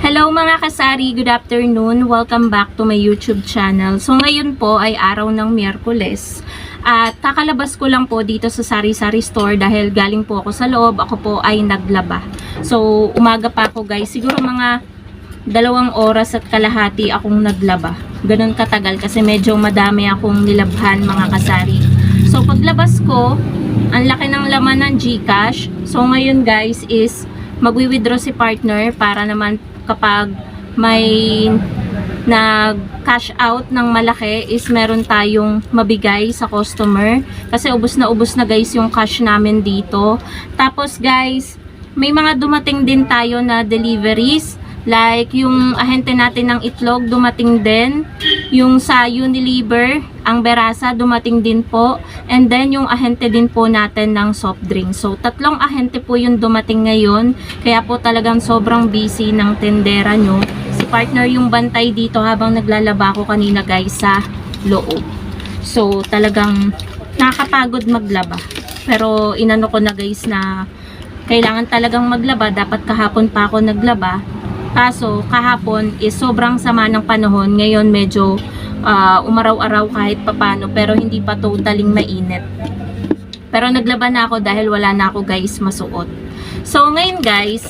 Hello mga kasari, good afternoon. Welcome back to my YouTube channel. So ngayon po ay araw ng Miyerkules. At kakalabas ko lang po dito sa sari-sari store dahil galing po ako sa loob. Ako po ay naglaba. So umaga pa ako guys. Siguro mga 2 oras at kalahati akong naglaba. Ganun katagal kasi medyo madami akong nilabhan mga kasari. So paglabas ko, ang laki ng laman ng GCash. So ngayon guys is magwi-withdraw si partner para naman kapag may nag-cash out ng malaki is meron tayong mabigay sa customer. Kasi ubos na guys yung cash namin dito. Tapos guys, may mga dumating din tayo na deliveries. Like yung ahente natin ng itlog dumating din. Yung sa Unilever, ang Berasa dumating din po. And then yung ahente din po natin ng soft drink. So 3 ahente po yung dumating ngayon. Kaya po talagang sobrang busy ng tendera nyo. Si partner yung bantay dito habang naglalaba ako kanina guys sa loob. So talagang nakakapagod maglaba. Pero inano ko na guys na kailangan talagang maglaba. Dapat kahapon pa ako naglaba. Kaso kahapon is sobrang sama ng panahon. Ngayon medyo umaraw-araw kahit papano pero hindi pa totaling mainit. Pero naglaba na ako dahil wala na ako guys masuot. So ngayon guys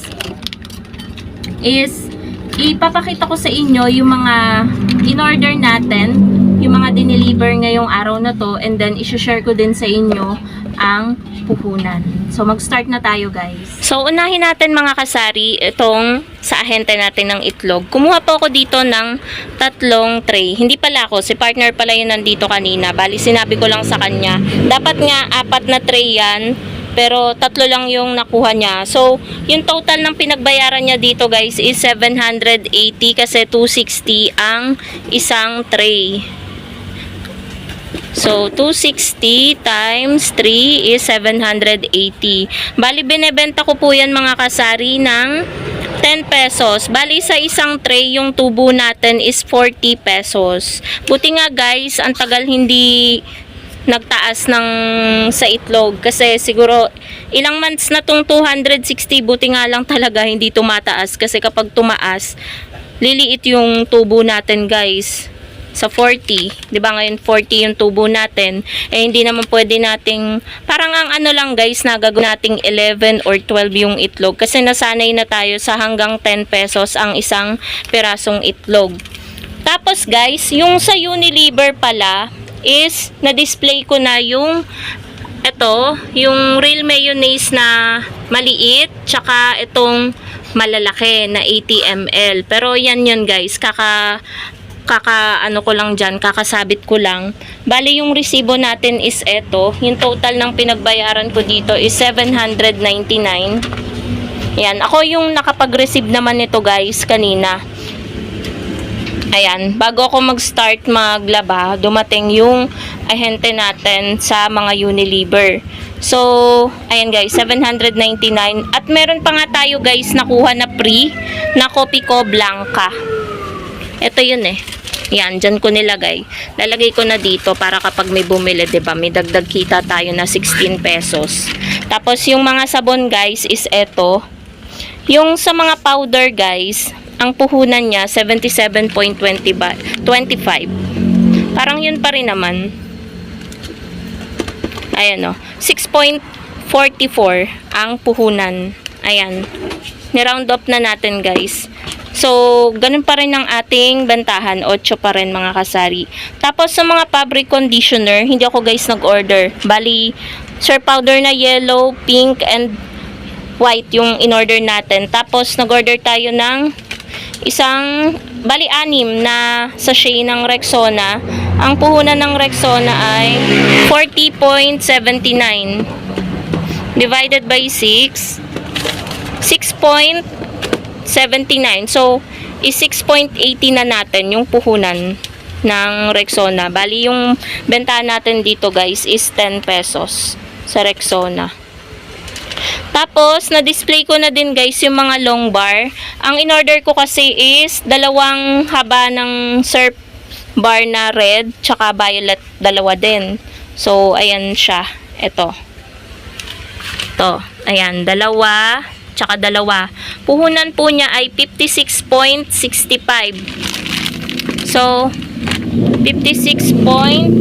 is ipapakita ko sa inyo yung mga in-order natin, yung mga dineliver ngayong araw na to, and then i-share ko din sa inyo ang puhunan. So mag-start na tayo guys. So unahin natin mga kasari itong sa ahente natin ng itlog. Kumuha po ako dito ng 3 tray. Hindi pala ako, si partner pala yun nandito kanina. Bali sinabi ko lang sa kanya. Dapat nga 4 na tray yan. Pero 3 lang yung nakuha niya. So, yung total ng pinagbayaran niya dito guys is 780 kasi 260 ang isang tray. So, 260 times 3 is 780. Bali, binebenta ko po yan mga kasari ng 10 pesos. Bali, sa isang tray, yung tubo natin is 40 pesos. Buti nga guys, ang tagal hindi nagtaas ng sa itlog kasi siguro ilang months na tong 260, buti nga lang talaga hindi tumataas kasi kapag tumaas liliit yung tubo natin guys sa 40, 'di ba ngayon 40 yung tubo natin, eh hindi naman pwede nating parang ang ano lang guys na gagawin nating 11 or 12 yung itlog kasi nasanay na tayo sa hanggang 10 pesos ang isang pirasong itlog. Tapos guys, yung sa Unilever pala is na-display ko na yung yung real mayonnaise na maliit tsaka itong malalaki na 80 ml. Pero yan guys, ano ko lang dyan, kakasabit ko lang. Bali yung resibo natin is yung total ng pinagbayaran ko dito is 799. Yan, ako yung nakapag-receive naman nito guys kanina. Ayan, bago ako mag-start maglaba, dumating yung ahente natin sa mga Unilever. So, ayan guys, 799. At meron pa nga tayo guys nakuha na free na Kopiko Blanca. Ito yun Yan, dyan ko nilagay. Lalagay ko na dito para kapag may bumili, diba, may dagdag kita tayo na 16 pesos. Tapos yung mga sabon guys is yung sa mga powder guys, ang puhunan niya 77.25. Parang yun pa rin naman. Ayan 6.44 ang puhunan. Ayan. Ni-round up na natin guys. So, ganun pa rin ang ating bentahan. 8 pa rin mga kasari. Tapos sa mga fabric conditioner, hindi ako guys nag-order. Bali, Sir powder na yellow, pink, and white yung in-order natin. Tapos nag-order tayo ng bali 6 na sachet ng Rexona. Ang puhunan ng Rexona ay 40.79 divided by 6 6.79. So is 6.80 na natin yung puhunan ng Rexona. Bali yung bentahan natin dito guys is 10 pesos sa Rexona. Tapos, na-display ko na din guys yung mga long bar. Ang in-order ko kasi is 2 haba ng surf bar na red, tsaka violet, 2 din. So, ayan siya. Ito. Ayan, 2. tsaka dalawa. Puhunan po niya ay 56.65. So, 56.65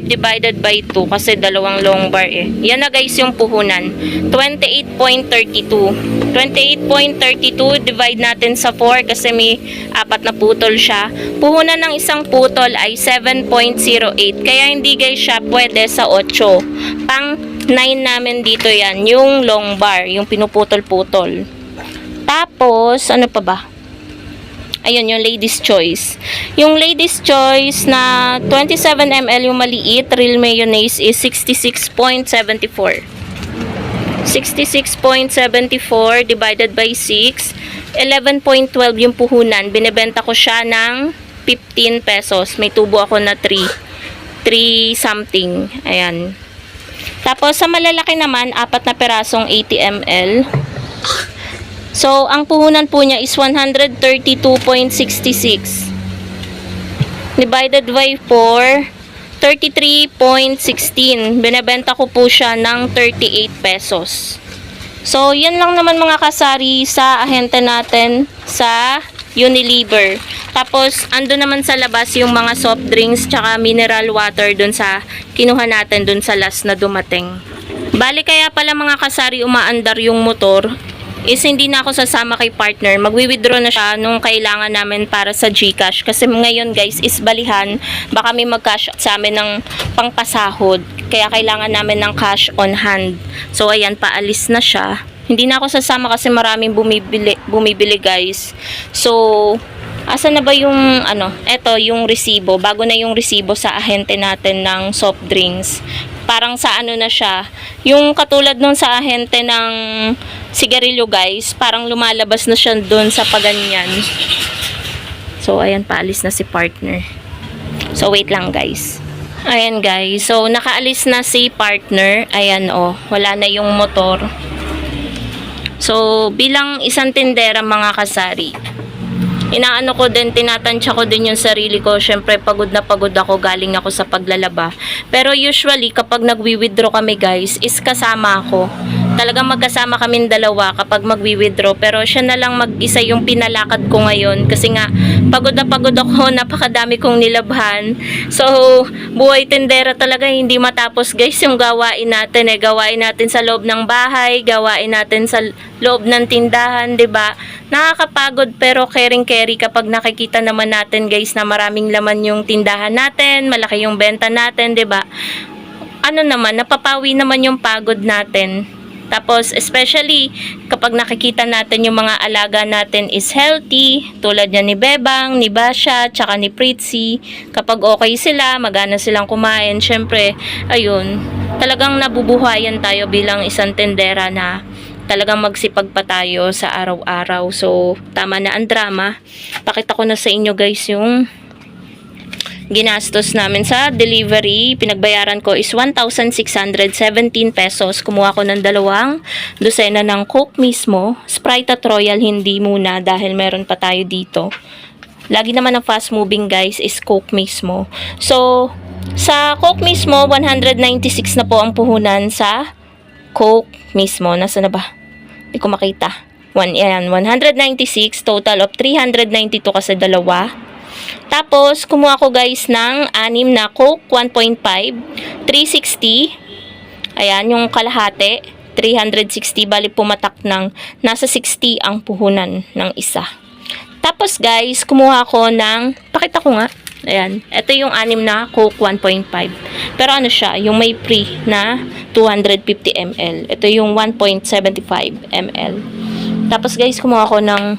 divided by 2 kasi dalawang long bar eh. Yan na guys yung puhunan. 28.32. 28.32 divide natin sa 4 kasi may apat na putol siya. Puhunan ng isang putol ay 7.08. Kaya hindi guys siya pwede sa 8. Pang 9 namin dito yan. Yung long bar. Yung pinuputol-putol. Tapos, ano pa ba? Ayun, yung ladies choice. Yung ladies choice na 27 ml yung maliit, real mayonnaise is 66.74. 66.74 divided by 6. 11.12 yung puhunan. Binebenta ko siya ng 15 pesos. May tubo ako na 3 something. Ayan. Tapos sa malalaki naman, 4 na perasong 80 ml. So, ang puhunan po niya is 132.66. Divided by 4, 33.16. Binebenta ko po siya ng 38 pesos. So, yan lang naman mga kasari sa ahente natin sa Unilever. Tapos, ando naman sa labas yung mga soft drinks tsaka mineral water dun sa kinuha natin dun sa last na dumating. Bali kaya pala mga kasari umaandar yung motor is hindi na ako sasama kay partner. Magwi-withdraw na siya nung kailangan namin para sa GCash. Kasi ngayon guys is balihan. Baka may mag-cash sa amin ng pangpasahod. Kaya kailangan namin ng cash on hand. So ayan, paalis na siya. Hindi na ako sasama kasi maraming bumibili guys. So, asa na ba yung eto yung resibo. Bago na yung resibo sa ahente natin ng soft drinks. Parang sa na siya. Yung katulad nung sa ahente ng sigarilyo guys, parang lumalabas na siya doon sa paganyan. So, ayan, paalis na si partner. So, wait lang guys. Ayan guys, so nakaalis na si partner. Ayan wala na yung motor. So, bilang isang tindera mga kasari, inaano ko din, tinatansya ko din yung sarili ko. Syempre, pagod na pagod ako, galing ako sa paglalaba. Pero usually, kapag nagwi-withdraw kami guys, is kasama ako. Talagang magkasama kaming dalawa kapag magwi-withdraw. Pero siya na lang mag-isa yung pinalakad ko ngayon. Kasi nga, pagod na pagod ako, napakadami kong nilabhan. So, buhay tindera talaga, hindi matapos guys yung gawain natin. Gawain natin sa loob ng bahay, gawain natin sa loob ng tindahan, 'di ba? Nakakapagod pero caring-carry kapag nakikita naman natin guys na maraming laman yung tindahan natin, malaki yung benta natin, 'di ba? Napapawi naman yung pagod natin. Tapos especially kapag nakikita natin yung mga alaga natin is healthy, tulad niya ni Bebang, ni Basha, tsaka ni Pritzy. Kapag okay sila, magana silang kumain, syempre, ayun, talagang nabubuhayan tayo bilang isang tendera na talagang magsipag pa tayo sa araw-araw. So, tama na ang drama. Pakita ko na sa inyo guys yung ginastos namin sa delivery. Pinagbayaran ko is 1,617 pesos. Kumuha ko ng 2 dosena ng Coke mismo. Sprite at Royal hindi muna dahil meron pa tayo dito. Lagi naman ang fast moving guys is Coke mismo. So, sa Coke mismo, 196 na po ang puhunan sa Coke mismo. Nasa na ba? Hindi ko makita. 196, total of 392 kasi dalawa. Tapos, kumuha ko guys ng 6 na Coke 1.5, 360. Ayan, yung kalahati, 360. Bali pumatak ng nasa 60 ang puhunan ng isa. Tapos guys, kumuha ko ng, pakita ko nga. Ayan, ito yung 6 na Coke 1.5. Pero siya, yung may free na 250 ml. Ito yung 1.75 ml. Tapos guys, kumuha ko ng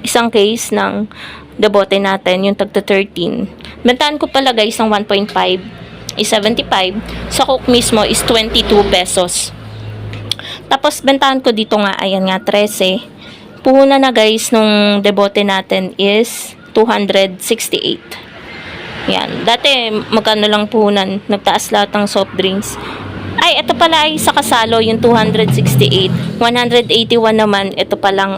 isang case ng the bote natin, yung tagta 13. Bentahan ko pala guys ng 1.5 is 75. Sa Coke mismo is 22 pesos. Tapos bentahan ko dito nga, ayan nga, 13. Puhunan na guys nung debote natin is 268. Yan. Dati, magkano lang puhunan. Nagtaas lahat ng soft drinks. Ay, ito pala ay sa kasalo, yung 268. 181 naman, ito palang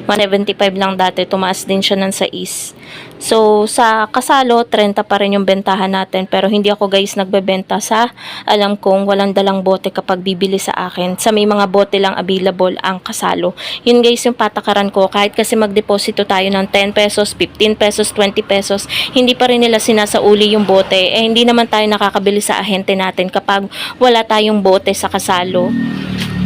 175 lang dati, tumaas din siya ng 6. So, sa kasalo, 30 pa rin yung bentahan natin. Pero hindi ako guys nagbebenta sa alam kong walang dalang bote kapag bibili sa akin. Sa may mga bote lang available ang kasalo. Yun guys yung patakaran ko. Kahit kasi magdeposito tayo ng 10 pesos, 15 pesos, 20 pesos, hindi pa rin nila sinasauli yung bote. Eh, hindi naman tayo nakakabili sa ahente natin kapag wala tayong bote sa kasalo.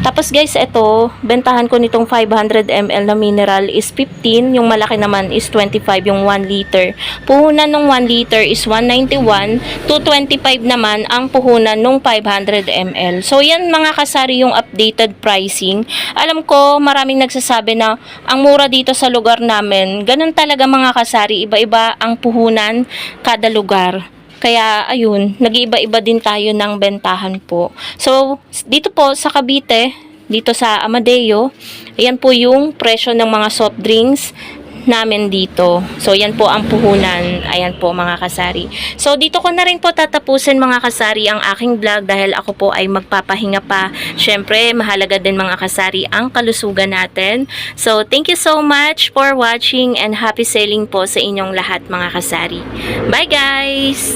Tapos guys, ito, bentahan ko nitong 500 ml na mineral is 15, yung malaki naman is 25, yung 1 liter. Puhunan ng 1 liter is 191, 225 naman ang puhunan ng 500 ml. So yan mga kasari yung updated pricing. Alam ko maraming nagsasabi na ang mura dito sa lugar namin. Ganun talaga mga kasari, iba-iba ang puhunan kada lugar. Kaya, ayun, nag-iiba-iba din tayo ng bentahan po. So, dito po sa Cavite, dito sa Amadeo, ayan po yung presyo ng mga soft drinks namin dito. So, yan po ang puhunan. Ayan po mga kasari. So, dito ko na rin po tatapusin mga kasari ang aking vlog dahil ako po ay magpapahinga pa. Syempre, mahalaga din mga kasari ang kalusugan natin. So, thank you so much for watching and happy sailing po sa inyong lahat mga kasari. Bye guys!